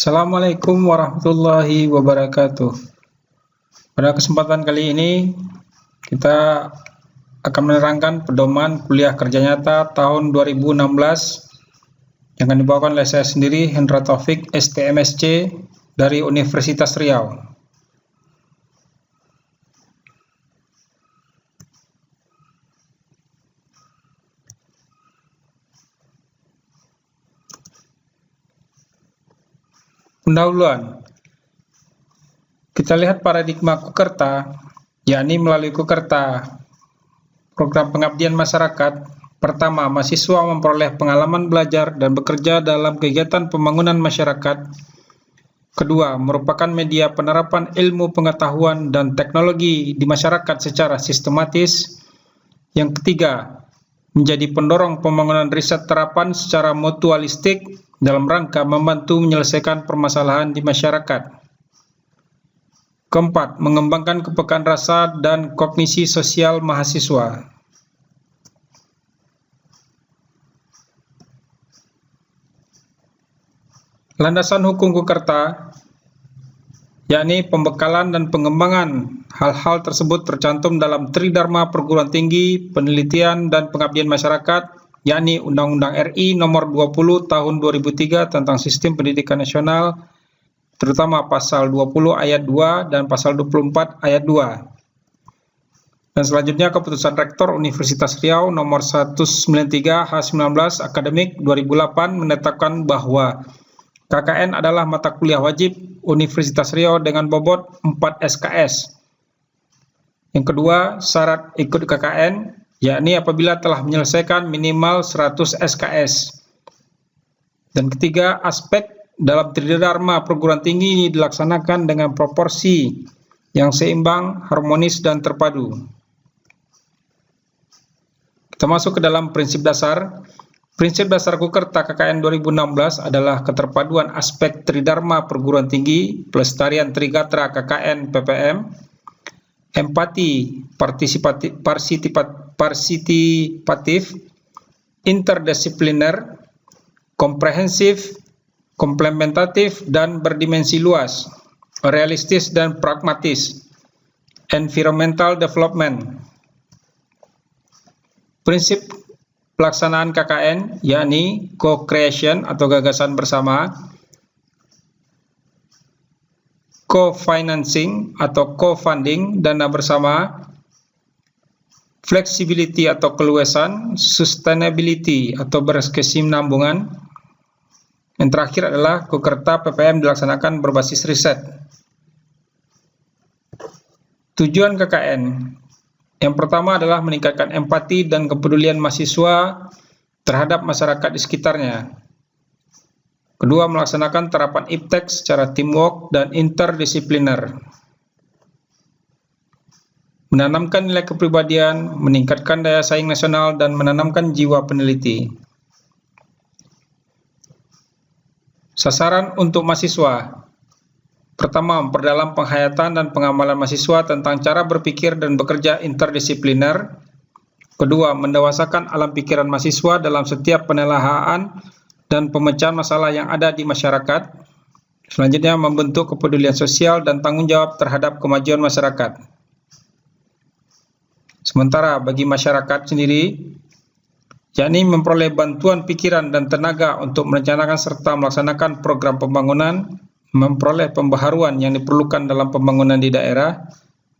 Assalamualaikum warahmatullahi wabarakatuh. Pada kesempatan kali ini kita akan menerangkan pedoman kuliah kerja nyata tahun 2016 yang akan dibawakan oleh saya sendiri, Hendra Taufik, STMSC dari Universitas Riau. Pendahuluan. Kita lihat paradigma Kukerta, yakni melalui Kukerta, program pengabdian masyarakat. Pertama, mahasiswa memperoleh pengalaman belajar dan bekerja dalam kegiatan pembangunan masyarakat. Kedua, merupakan media penerapan ilmu pengetahuan dan teknologi di masyarakat secara sistematis. Yang ketiga, menjadi pendorong pembangunan riset terapan secara mutualistik dalam rangka membantu menyelesaikan permasalahan di masyarakat. Keempat, mengembangkan kepekaan rasa dan kognisi sosial mahasiswa. Landasan hukum Kukerta, yakni pembekalan dan pengembangan hal-hal tersebut tercantum dalam Tridharma Perguruan Tinggi, Penelitian dan Pengabdian Masyarakat, yakni Undang-Undang RI Nomor 20 Tahun 2003 tentang Sistem Pendidikan Nasional, terutama Pasal 20 Ayat 2 dan Pasal 24 Ayat 2. Dan selanjutnya Keputusan Rektor Universitas Riau Nomor 193/19 Akademik 2008 menetapkan bahwa KKN adalah mata kuliah wajib Universitas Riau dengan bobot 4 SKS. Yang kedua, syarat ikut KKN yakni apabila telah menyelesaikan minimal 100 SKS. Dan ketiga, aspek dalam Tridharma Perguruan Tinggi ini dilaksanakan dengan proporsi yang seimbang, harmonis, dan terpadu. Kita masuk ke dalam prinsip dasar. Prinsip dasar Kukerta KKN 2016 adalah keterpaduan aspek Tridharma Perguruan Tinggi, pelestarian Trigatra KKN PPM, empati partisipatif, interdisipliner, komprehensif, komplementatif, dan berdimensi luas, realistis dan pragmatis, environmental development. Prinsip pelaksanaan KKN yakni co-creation atau gagasan bersama, co-financing atau co-funding dana bersama, flexibility atau keluasan, sustainability atau berkesinambungan. Yang terakhir adalah Kukerta PPM dilaksanakan berbasis riset. Tujuan KKN. Yang pertama adalah meningkatkan empati dan kepedulian mahasiswa terhadap masyarakat di sekitarnya. Kedua, melaksanakan terapan iptek secara teamwork dan interdisipliner. Menanamkan nilai kepribadian, meningkatkan daya saing nasional, dan menanamkan jiwa peneliti. Sasaran untuk mahasiswa. Pertama, memperdalam penghayatan dan pengamalan mahasiswa tentang cara berpikir dan bekerja interdisipliner. Kedua, mendewasakan alam pikiran mahasiswa dalam setiap penelaahan dan pemecahan masalah yang ada di masyarakat. Selanjutnya, membentuk kepedulian sosial dan tanggung jawab terhadap kemajuan masyarakat. Sementara bagi masyarakat sendiri, yakni memperoleh bantuan pikiran dan tenaga untuk merencanakan serta melaksanakan program pembangunan, memperoleh pembaharuan yang diperlukan dalam pembangunan di daerah,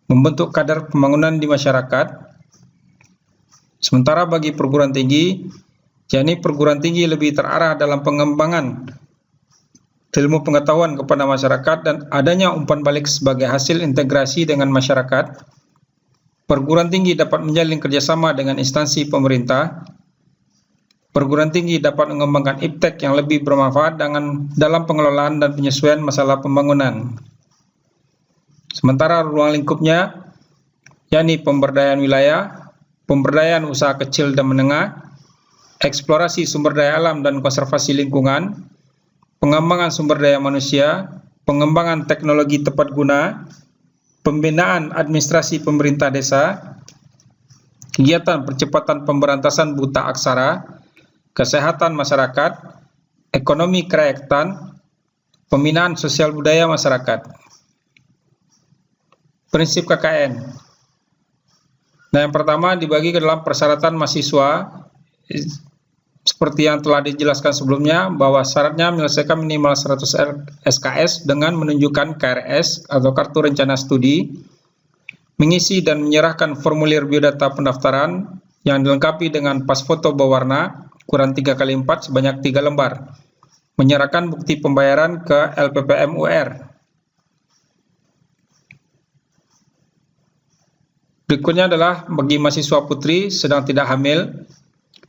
membentuk kader pembangunan di masyarakat. Sementara bagi perguruan tinggi, yakni perguruan tinggi lebih terarah dalam pengembangan ilmu pengetahuan kepada masyarakat dan adanya umpan balik sebagai hasil integrasi dengan masyarakat. Perguruan tinggi dapat menjalin kerjasama dengan instansi pemerintah. Perguruan tinggi dapat mengembangkan iptek yang lebih bermanfaat dalam pengelolaan dan penyesuaian masalah pembangunan. Sementara ruang lingkupnya, yakni pemberdayaan wilayah, pemberdayaan usaha kecil dan menengah, eksplorasi sumber daya alam dan konservasi lingkungan, pengembangan sumber daya manusia, pengembangan teknologi tepat guna, pembinaan administrasi pemerintah desa, kegiatan percepatan pemberantasan buta aksara, kesehatan masyarakat, ekonomi kerakyatan, Pembinaan sosial budaya masyarakat. Prinsip KKN. Nah, yang pertama dibagi ke dalam persyaratan mahasiswa seperti yang telah dijelaskan sebelumnya, bahwa syaratnya menyelesaikan minimal 100 SKS dengan menunjukkan KRS atau Kartu Rencana Studi, mengisi dan menyerahkan formulir biodata pendaftaran yang dilengkapi dengan pas foto berwarna ukuran 3x4 sebanyak 3 lembar, menyerahkan bukti pembayaran ke LPPM UR. Berikutnya adalah bagi mahasiswa putri sedang tidak hamil,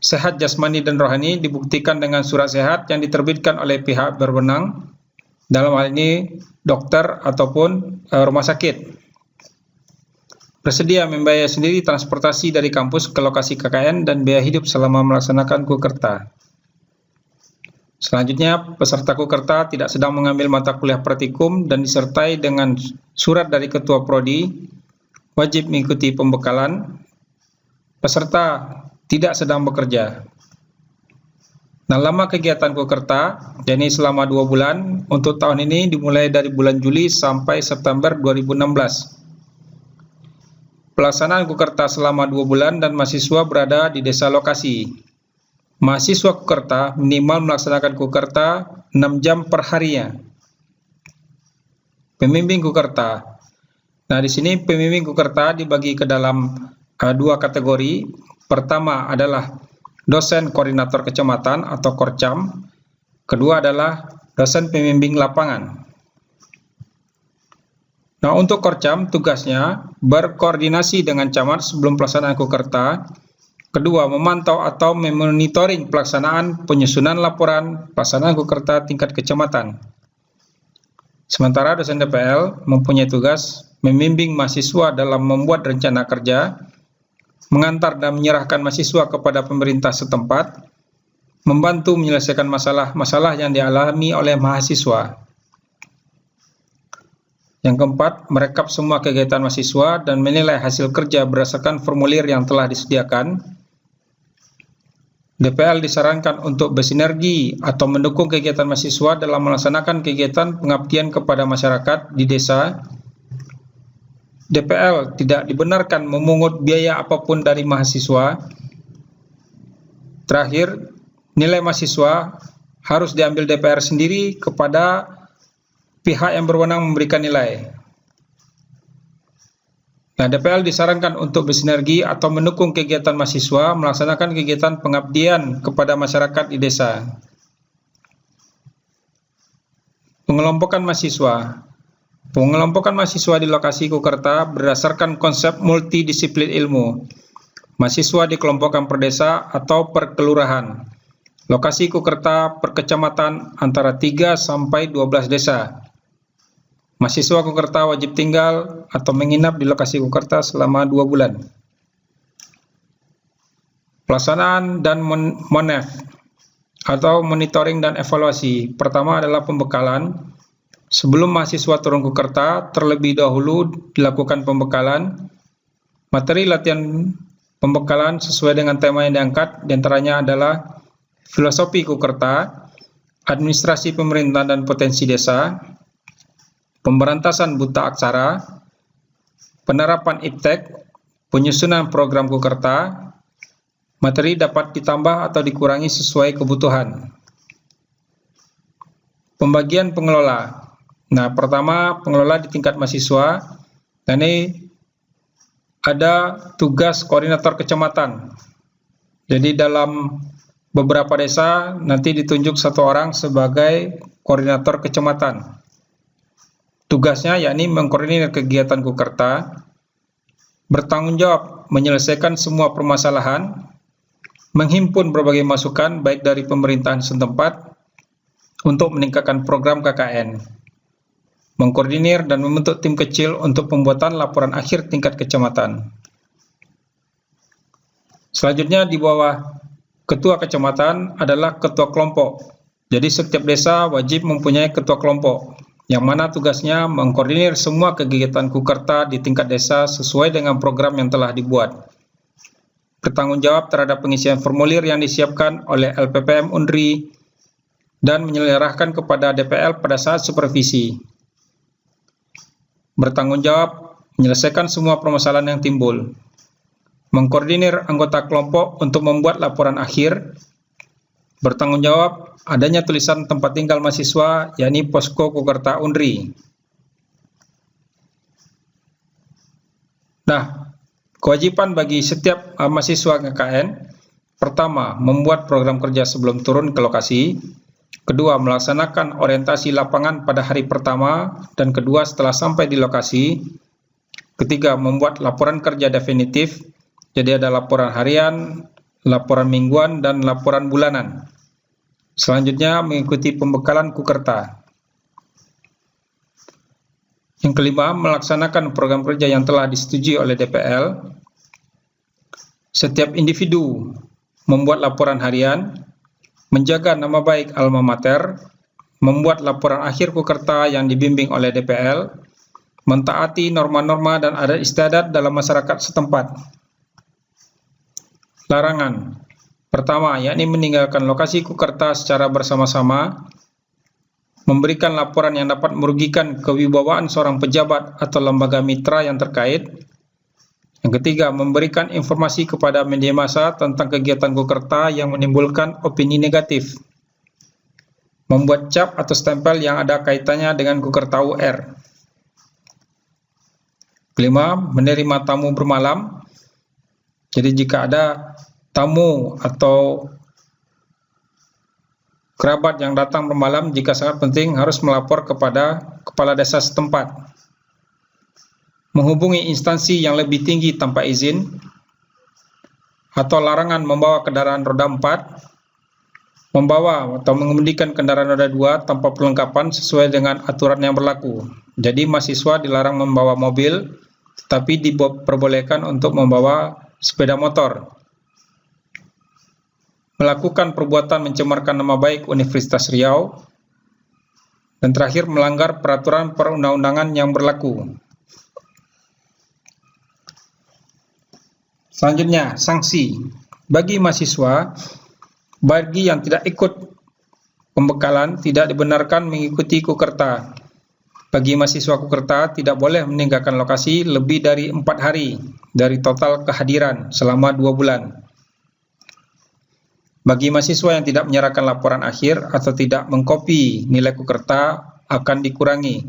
sehat jasmani dan rohani, dibuktikan dengan surat sehat yang diterbitkan oleh pihak berwenang, dalam hal ini dokter ataupun rumah sakit. Bersedia membayar sendiri transportasi dari kampus ke lokasi KKN dan biaya hidup selama melaksanakan kukerta. Selanjutnya, peserta kukerta tidak sedang mengambil mata kuliah praktikum dan disertai dengan surat dari Ketua Prodi, wajib mengikuti pembekalan. Peserta tidak sedang bekerja. Nah, lama kegiatan kukerta, yakni selama 2 bulan, untuk tahun ini dimulai dari bulan Juli sampai September 2016. Pelaksanaan kukerta selama 2 bulan dan mahasiswa berada di desa lokasi. Mahasiswa kukerta minimal melaksanakan kukerta 6 jam per harinya. Pembimbing kukerta. Nah, di sini pembimbing kukerta dibagi ke dalam 2 kategori. Pertama adalah dosen koordinator kecamatan atau Korcam. Kedua adalah dosen pembimbing lapangan. Nah, untuk Korcam tugasnya berkoordinasi dengan camat sebelum pelaksanaan kukerta. Kedua, memantau atau memonitoring pelaksanaan penyusunan laporan pelaksanaan kukerta tingkat kecamatan. Sementara dosen DPL mempunyai tugas membimbing mahasiswa dalam membuat rencana kerja, mengantar dan menyerahkan mahasiswa kepada pemerintah setempat, membantu menyelesaikan masalah-masalah yang dialami oleh mahasiswa. Yang keempat, merekap semua kegiatan mahasiswa dan menilai hasil kerja berdasarkan formulir yang telah disediakan. DPL disarankan untuk bersinergi atau mendukung kegiatan mahasiswa dalam melaksanakan kegiatan pengabdian kepada masyarakat di desa. DPL tidak dibenarkan memungut biaya apapun dari mahasiswa. Terakhir, nilai mahasiswa harus diambil DPR sendiri kepada pihak yang berwenang memberikan nilai. Nah, DPL disarankan untuk bersinergi atau mendukung kegiatan mahasiswa melaksanakan kegiatan pengabdian kepada masyarakat di desa. Pengelompokan mahasiswa. Pengelompokan mahasiswa di lokasi kukerta berdasarkan konsep multidisiplin ilmu. Mahasiswa dikelompokkan per desa atau per kelurahan. Lokasi kukerta per kecamatan antara 3 sampai 12 desa. Mahasiswa kukerta wajib tinggal atau menginap di lokasi kukerta selama 2 bulan. Pelaksanaan dan MONEF atau monitoring dan evaluasi. Pertama adalah pembekalan. Sebelum mahasiswa turun kukerta, terlebih dahulu dilakukan pembekalan. Materi latihan pembekalan sesuai dengan tema yang diangkat, diantaranya adalah filosofi kukerta, administrasi pemerintahan dan potensi desa, pemberantasan buta aksara, penerapan iptek, penyusunan program kukerta. Materi dapat ditambah atau dikurangi sesuai kebutuhan. Pembagian pengelola. Nah, pertama pengelola di tingkat mahasiswa. Dan ini ada tugas koordinator kecamatan. Jadi dalam beberapa desa nanti ditunjuk 1 orang sebagai koordinator kecamatan. Tugasnya yakni mengkoordinir kegiatan kukerta, bertanggung jawab menyelesaikan semua permasalahan, menghimpun berbagai masukan baik dari pemerintahan setempat untuk meningkatkan program KKN, mengkoordinir dan membentuk tim kecil untuk pembuatan laporan akhir tingkat kecamatan. Selanjutnya di bawah ketua kecamatan adalah ketua kelompok. Jadi setiap desa wajib mempunyai ketua kelompok, yang mana tugasnya mengkoordinir semua kegiatan kukerta di tingkat desa sesuai dengan program yang telah dibuat. Bertanggung jawab terhadap pengisian formulir yang disiapkan oleh LPPM UNRI dan menyerahkan kepada DPL pada saat supervisi. Bertanggung jawab menyelesaikan semua permasalahan yang timbul. Mengkoordinir anggota kelompok untuk membuat laporan akhir. Bertanggung jawab adanya tulisan tempat tinggal mahasiswa, yakni Posko Kukerta Unri. Nah, kewajiban bagi setiap mahasiswa KKN, pertama, membuat program kerja sebelum turun ke lokasi. Kedua, melaksanakan orientasi lapangan pada hari pertama, dan kedua setelah sampai di lokasi. Ketiga, membuat laporan kerja definitif, jadi ada laporan harian, laporan mingguan, dan laporan bulanan. Selanjutnya, mengikuti pembekalan Kukerta. Yang kelima, melaksanakan program kerja yang telah disetujui oleh DPL. Setiap individu membuat laporan harian, menjaga nama baik alma mater, membuat laporan akhir Kukerta yang dibimbing oleh DPL, mentaati norma-norma dan adat istiadat dalam masyarakat setempat. Larangan. Pertama, yakni meninggalkan lokasi Kukerta secara bersama-sama, memberikan laporan yang dapat merugikan kewibawaan seorang pejabat atau lembaga mitra yang terkait. Yang ketiga, memberikan informasi kepada media massa tentang kegiatan Kukerta yang menimbulkan opini negatif. Membuat cap atau stempel yang ada kaitannya dengan Kukerta UR. Kelima, menerima tamu bermalam. Jadi jika ada tamu atau kerabat yang datang bermalam, jika sangat penting harus melapor kepada kepala desa setempat. Menghubungi instansi yang lebih tinggi tanpa izin, atau larangan membawa kendaraan roda 4, membawa atau mengemudikan kendaraan roda 2 tanpa perlengkapan sesuai dengan aturan yang berlaku. Jadi mahasiswa dilarang membawa mobil, tetapi diperbolehkan untuk membawa sepeda motor. Melakukan perbuatan mencemarkan nama baik Universitas Riau. Dan terakhir, melanggar peraturan perundang-undangan yang berlaku. Selanjutnya, sanksi. Bagi mahasiswa, bagi yang tidak ikut pembekalan, tidak dibenarkan mengikuti Kukerta. Bagi mahasiswa Kukerta, tidak boleh meninggalkan lokasi lebih dari 4 hari dari total kehadiran selama 2 bulan. Bagi mahasiswa yang tidak menyerahkan laporan akhir atau tidak mengkopi nilai Kukerta akan dikurangi.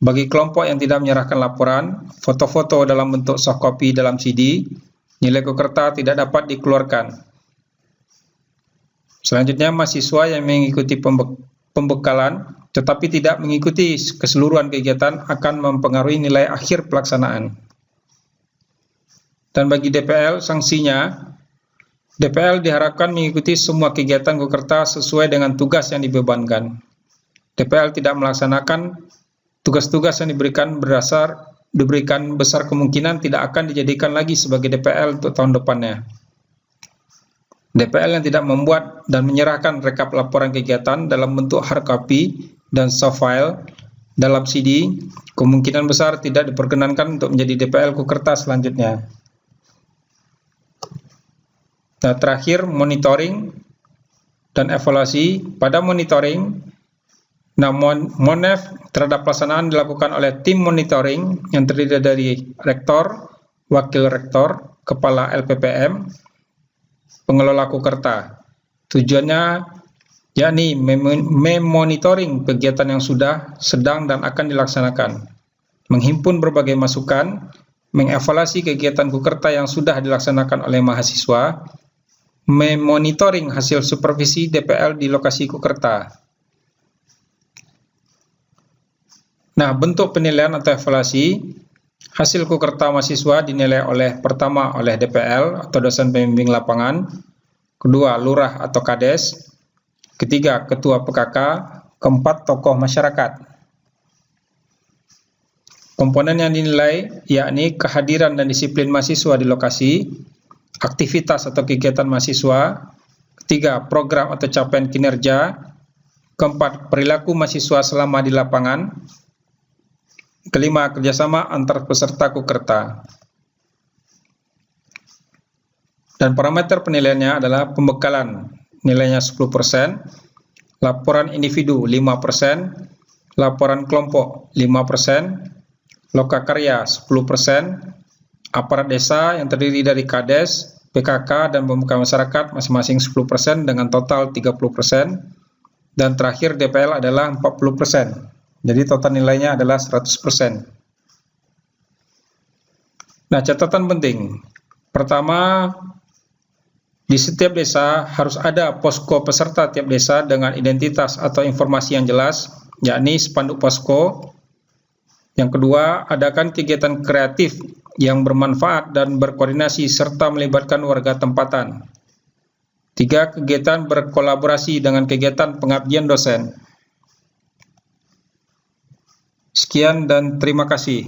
Bagi kelompok yang tidak menyerahkan laporan, foto-foto dalam bentuk soft copy dalam CD, nilai Kukerta tidak dapat dikeluarkan. Selanjutnya, mahasiswa yang mengikuti pembekalan tetapi tidak mengikuti keseluruhan kegiatan akan mempengaruhi nilai akhir pelaksanaan. Dan bagi DPL, sanksinya, DPL diharapkan mengikuti semua kegiatan Kukerta sesuai dengan tugas yang dibebankan. DPL tidak melaksanakan tugas-tugas yang diberikan besar kemungkinan tidak akan dijadikan lagi sebagai DPL untuk tahun depannya. DPL yang tidak membuat dan menyerahkan rekap laporan kegiatan dalam bentuk hard copy dan soft file dalam CD, kemungkinan besar tidak diperkenankan untuk menjadi DPL Kukerta selanjutnya. Nah, terakhir, monitoring dan evaluasi. Pada monitoring, Monef terhadap pelaksanaan dilakukan oleh tim monitoring yang terdiri dari rektor, wakil rektor, kepala LPPM, pengelola Kukerta. Tujuannya yakni memonitoring kegiatan yang sudah, sedang, dan akan dilaksanakan, menghimpun berbagai masukan, mengevaluasi kegiatan Kukerta yang sudah dilaksanakan oleh mahasiswa, memonitoring hasil supervisi DPL di lokasi Kukerta. Nah, bentuk penilaian atau evaluasi, hasil Kukerta mahasiswa dinilai pertama oleh DPL atau dosen pembimbing lapangan, kedua lurah atau kades, ketiga ketua PKK, keempat tokoh masyarakat. Komponen yang dinilai yakni kehadiran dan disiplin mahasiswa di lokasi, aktivitas atau kegiatan mahasiswa, ketiga program atau capaian kinerja, keempat perilaku mahasiswa selama di lapangan, kelima, kerjasama antar peserta Kukerta. Dan parameter penilaiannya adalah pembekalan, nilainya 10%, laporan individu 5%, laporan kelompok 5%, lokakarya 10%, aparat desa yang terdiri dari Kades, PKK, dan pemuka masyarakat masing-masing 10% dengan total 30%, dan terakhir DPL adalah 40%. Jadi total nilainya adalah 100%. Nah, catatan penting. Pertama, di setiap desa harus ada posko peserta tiap desa dengan identitas atau informasi yang jelas, yakni spanduk posko. Yang kedua, adakan kegiatan kreatif yang bermanfaat dan berkoordinasi serta melibatkan warga tempatan. 3. Kegiatan berkolaborasi dengan kegiatan pengabdian dosen. Sekian dan terima kasih.